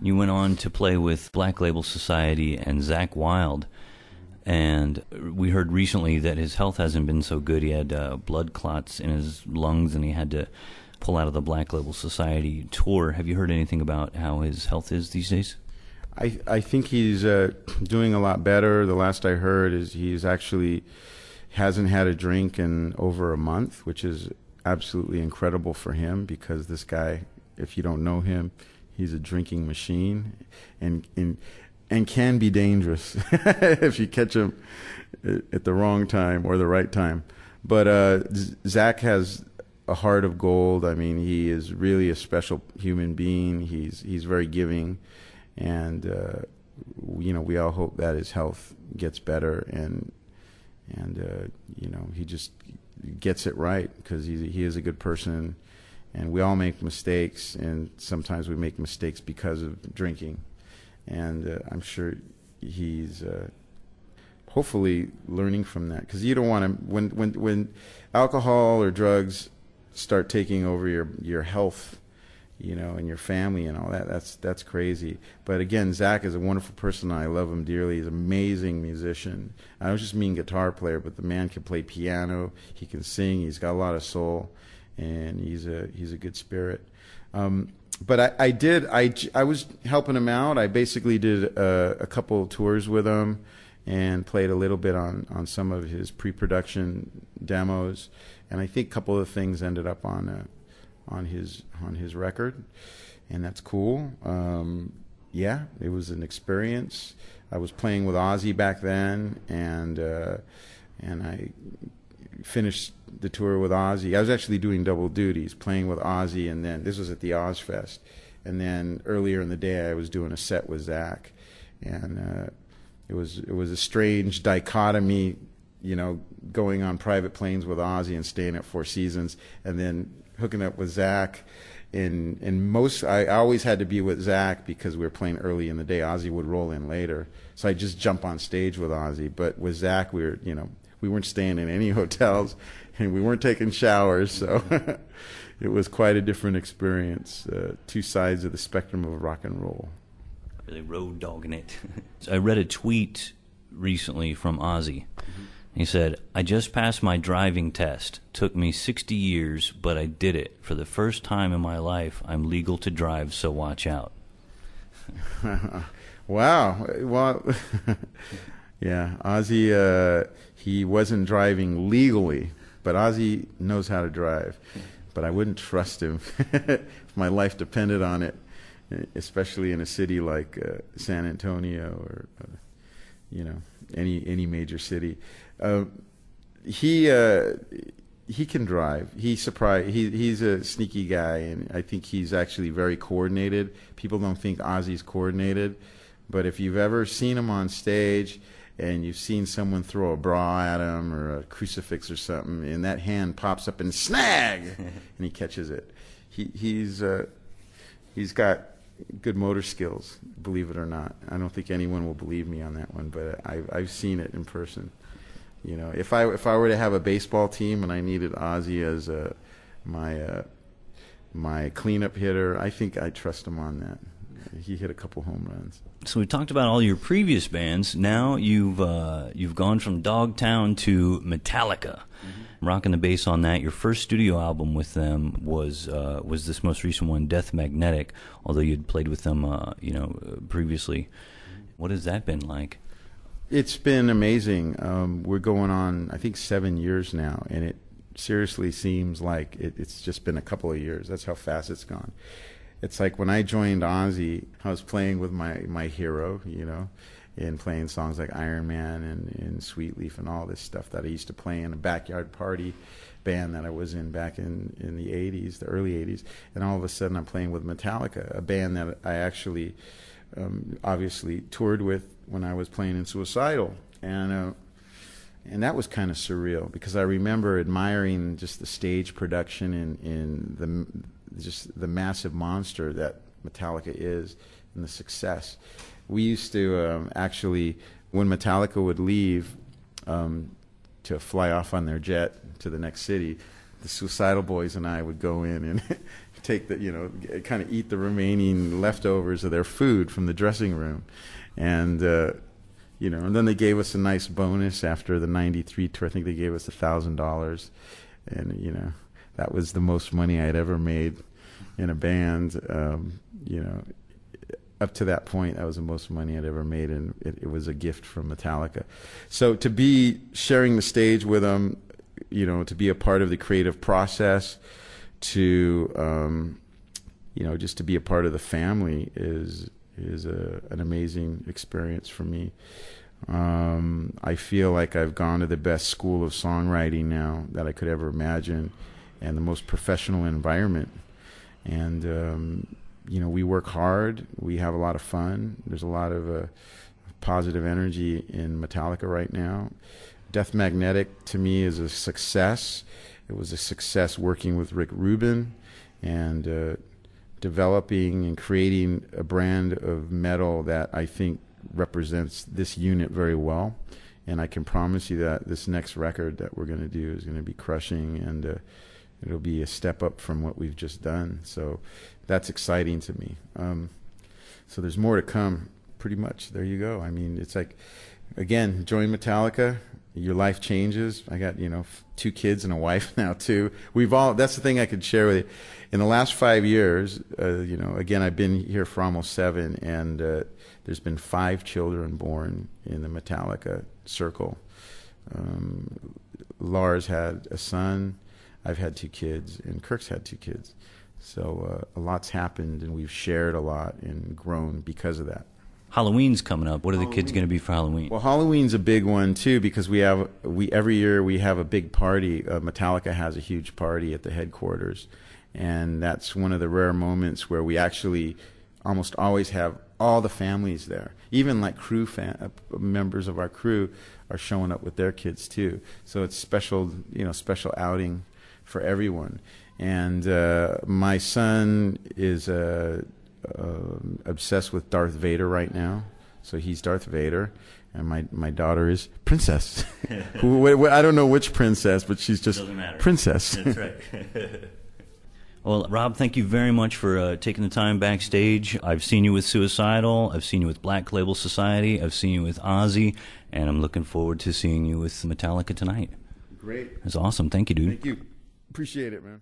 You went on to play with Black Label Society and Zakk Wylde, and we heard recently that his health hasn't been so good. He had blood clots in his lungs, and he had to pull out of the Black Label Society tour. Have you heard anything about how his health is these days? I think he's doing a lot better. The last I heard is he's actually hasn't had a drink in over a month, which is absolutely incredible for him, because this guy, if you don't know him, he's a drinking machine, and can be dangerous if you catch him at the wrong time or the right time. But Zakk has a heart of gold. I mean, he is really a special human being. He's very giving, and we all hope that his health gets better, and he just gets it right, because he is a good person. And we all make mistakes, and sometimes we make mistakes because of drinking. And I'm sure he's hopefully learning from that, because you don't want to, when alcohol or drugs start taking over your health, and your family and all that, that's crazy. But again, Zakk is a wonderful person. I love him dearly. He's an amazing musician. I don't just mean guitar player, but the man can play piano. He can sing. He's got a lot of soul. And he's a good spirit. But I was helping him out. I basically did a couple of tours with him and played a little bit on some of his pre-production demos. And I think a couple of things ended up on his record, and that's cool. Yeah, it was an experience. I was playing with Ozzy back then, and I finished the tour with Ozzy. I was actually doing double duties, playing with Ozzy, and then this was at the Ozfest. And then earlier in the day, I was doing a set with Zakk, and it was a strange dichotomy, going on private planes with Ozzy and staying at Four Seasons, and then hooking up with Zakk. I always had to be with Zakk because we were playing early in the day. Ozzy would roll in later, so I just jump on stage with Ozzy. But with Zakk, we weren't staying in any hotels, and we weren't taking showers, so it was quite a different experience. Two sides of the spectrum of rock and roll. Really road dogging it. I read a tweet recently from Ozzy. Mm-hmm. He said, "I just passed my driving test. Took me 60 years, but I did it. For the first time in my life, I'm legal to drive, so watch out." Wow. Well, yeah, Ozzy, he wasn't driving legally, but Ozzy knows how to drive. But I wouldn't trust him if my life depended on it, especially in a city like San Antonio or, any major city. He can drive. He's a sneaky guy, and I think he's actually very coordinated. People don't think Ozzy's coordinated, but if you've ever seen him on stage and you've seen someone throw a bra at him or a crucifix or something, and that hand pops up and snag, and he catches it. He's got good motor skills, believe it or not. I don't think anyone will believe me on that one, but I've seen it in person. If I were to have a baseball team and I needed Ozzy as my cleanup hitter, I think I'd trust him on that. He hit a couple home runs. So we talked about all your previous bands. Now you've gone from Dogtown to Metallica, rocking the bass on that. Your first studio album with them was this most recent one, Death Magnetic. Although you'd played with them, previously. What has that been like? It's been amazing. We're going on, I think, 7 years now, and it seriously seems like it's just been a couple of years. That's how fast it's gone. It's like when I joined Ozzy, I was playing with my hero, and playing songs like Iron Man and Sweet Leaf and all this stuff that I used to play in a backyard party band that I was in back in the 80s, the early 80s. And all of a sudden I'm playing with Metallica, a band that I actually obviously toured with when I was playing in Suicidal. And that was kind of surreal, because I remember admiring just the stage production and the massive monster that Metallica is, and the success. We used to actually, when Metallica would leave to fly off on their jet to the next city, the Suicidal Boys and I would go in and take the, kind of eat the remaining leftovers of their food from the dressing room. And, and then they gave us a nice bonus after the 93 tour. I think they gave us $1,000. And, that was the most money I'd ever made in a band. Up to that point, that was the most money I'd ever made, and it was a gift from Metallica. So to be sharing the stage with them, to be a part of the creative process, to just to be a part of the family is an amazing experience for me. I feel like I've gone to the best school of songwriting now that I could ever imagine, and the most professional environment. And we work hard. We have a lot of fun. There's a lot of positive energy in Metallica right now. Death Magnetic, to me, is a success. It was a success working with Rick Rubin and developing and creating a brand of metal that I think represents this unit very well. And I can promise you that this next record that we're going to do is going to be crushing, and it'll be a step up from what we've just done. So that's exciting to me. So there's more to come, pretty much. There you go. I mean, it's like, again, join Metallica, your life changes. I got, 2 kids and a wife now, too. That's the thing I could share with you. In the last 5 years, again, I've been here for almost 7, and there's been 5 children born in the Metallica circle. Lars had a son. I've had 2 kids, and Kirk's had 2 kids. So a lot's happened, and we've shared a lot and grown because of that. Halloween's coming up. What are the kids going to be for Halloween? Well, Halloween's a big one too, because every year we have a big party. Metallica has a huge party at the headquarters, and that's one of the rare moments where we actually almost always have all the families there. Even like members of our crew are showing up with their kids too. So it's special outing for everyone. And my son is obsessed with Darth Vader right now, so he's Darth Vader, and my daughter is Princess. I don't know which princess, but she's just Princess. That's right. Well, Rob, thank you very much for taking the time backstage. I've seen you with Suicidal, I've seen you with Black Label Society, I've seen you with Ozzy, and I'm looking forward to seeing you with Metallica tonight. Great. That's awesome. Thank you, dude. Thank you. Appreciate it, man.